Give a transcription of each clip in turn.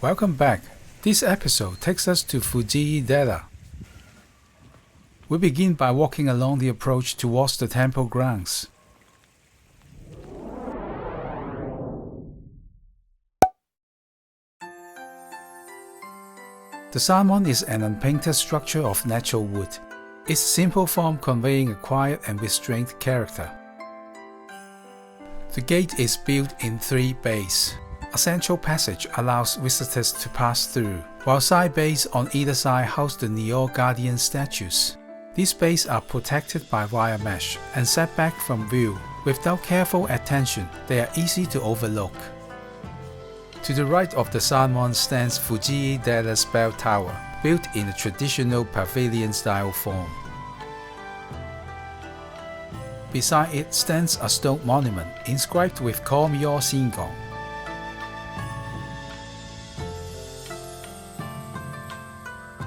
Welcome back. This episode takes us to Fuji-dera. We begin by walking along the approach towards the temple grounds. The Sanmon is an unpainted structure of natural wood, its simple form conveying a quiet and restrained character. The gate is built in 3 bays. A central passage allows visitors to pass through, while side bays on either side house the Neo Guardian statues. These bays are protected by wire mesh and set back from view. Without careful attention, they are easy to overlook. To the right of the Sanmon stands Fuji-dera's bell tower, built in a traditional pavilion-style form. Beside it stands a stone monument inscribed with Komyo Shingon.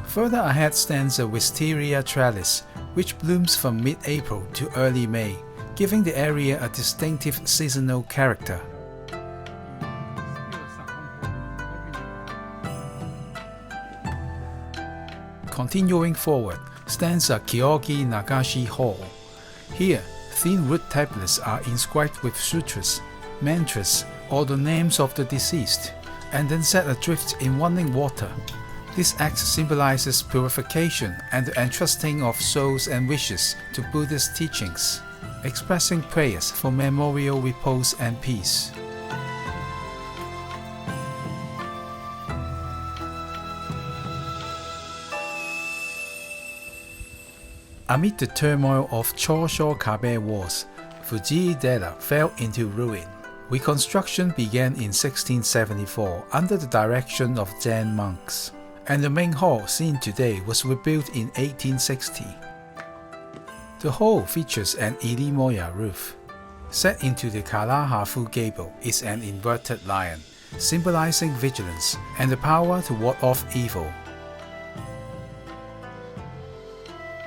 Further ahead stands a wisteria trellis, which blooms from mid-April to early May, giving the area a distinctive seasonal character. Continuing forward stands a Kyogi Nagashi Hall. Here, thin wood tablets are inscribed with sutras, mantras, or the names of the deceased, and then set adrift in running water. This act symbolizes purification and the entrusting of souls and wishes to Buddhist teachings, expressing prayers for memorial repose and peace. Amid the turmoil of Choshokabe Wars, Fuji-dera fell into ruin. Reconstruction began in 1674 under the direction of Zen monks, and the main hall seen today was rebuilt in 1860. The hall features an irimoya roof. Set into the Karahafu gable is an inverted lion, symbolizing vigilance and the power to ward off evil.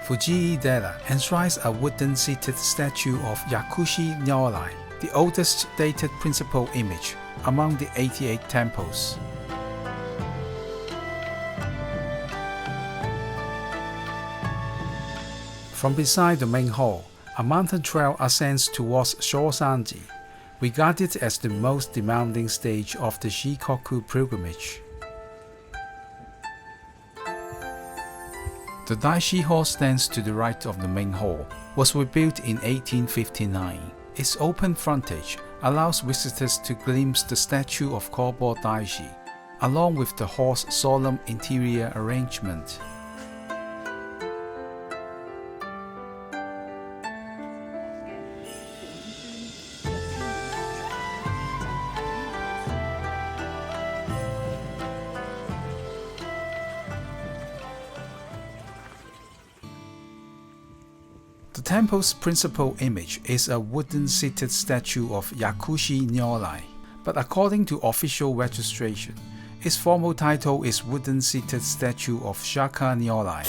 Fuji-dera enshrines a wooden-seated statue of Yakushi Nyorai, the oldest dated principal image among the 88 temples. From beside the main hall, a mountain trail ascends towards Shosanji, regarded as the most demanding stage of the Shikoku pilgrimage. The Daishi Hall stands to the right of the main hall, was rebuilt in 1859. Its open frontage allows visitors to glimpse the statue of Kobo Daishi, along with the hall's solemn interior arrangement. The temple's principal image is a wooden-seated statue of Yakushi Nyorai, but according to official registration, its formal title is Wooden-Seated Statue of Shaka Nyorai.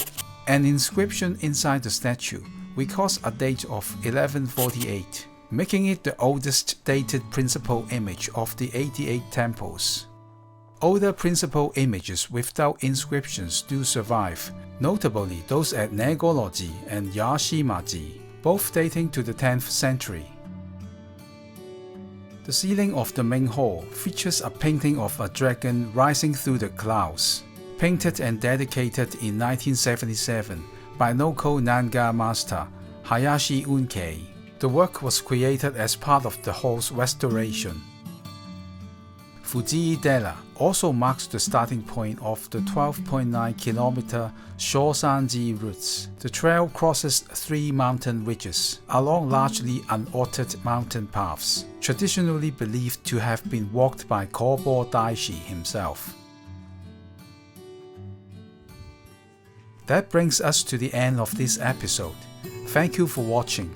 An inscription inside the statue records a date of 1148, making it the oldest dated principal image of the 88 temples. Older principal images without inscriptions do survive, notably those at Negoroji and Yashimaji, both dating to the 10th century. The ceiling of the main hall features a painting of a dragon rising through the clouds, painted and dedicated in 1977 by local Nanga master Hayashi Unkei. The work was created as part of the hall's restoration. Fuji-dera also marks the starting point of the 12.9-kilometer Shosanji routes. The trail crosses 3 mountain ridges along largely unaltered mountain paths, traditionally believed to have been walked by Kobo Daishi himself. That brings us to the end of this episode. Thank you for watching.